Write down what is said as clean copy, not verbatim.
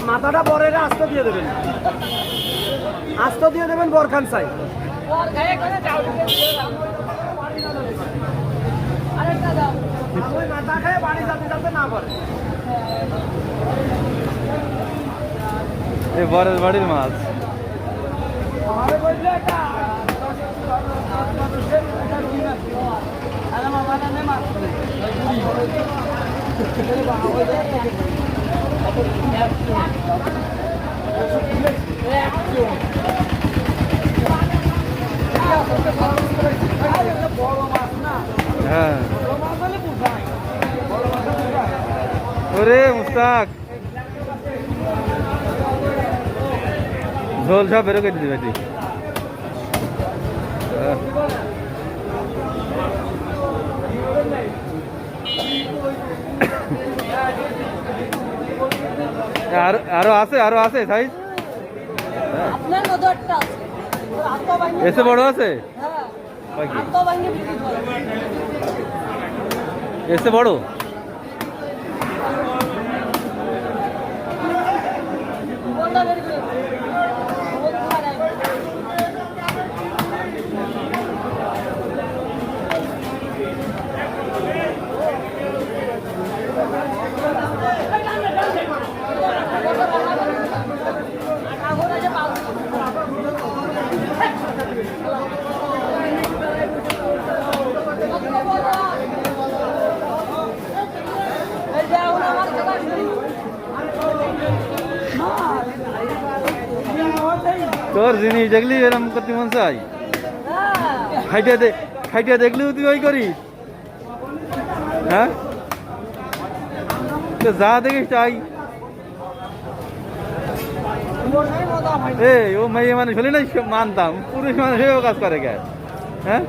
মাথাটা বরের আস্ত দিয়ে দেবেন, আস্ত দিয়ে দেবেন বরখান চাই। মাথা খেয়ে বাড়ি যাতে যাতে না পারে। এই বরের বাড়ির মাছ। হ্যাঁ ওরে মুস্তাক ঝোল সব বেরো করে দিবি তুই। আরো আছে, আরো আছে সাইজ। এসে বড় আছে, এসে বড়। তোর জিনিস দেখলি এরকম করতে মন চাই, খাইটা দেখলি তুই ওই করিস। হ্যাঁ যা দেখিস তাই। ও মেয়ে মানুষ হলে না মানতাম, পুরুষ মানুষ হয়েও কাজ করে গে। হ্যাঁ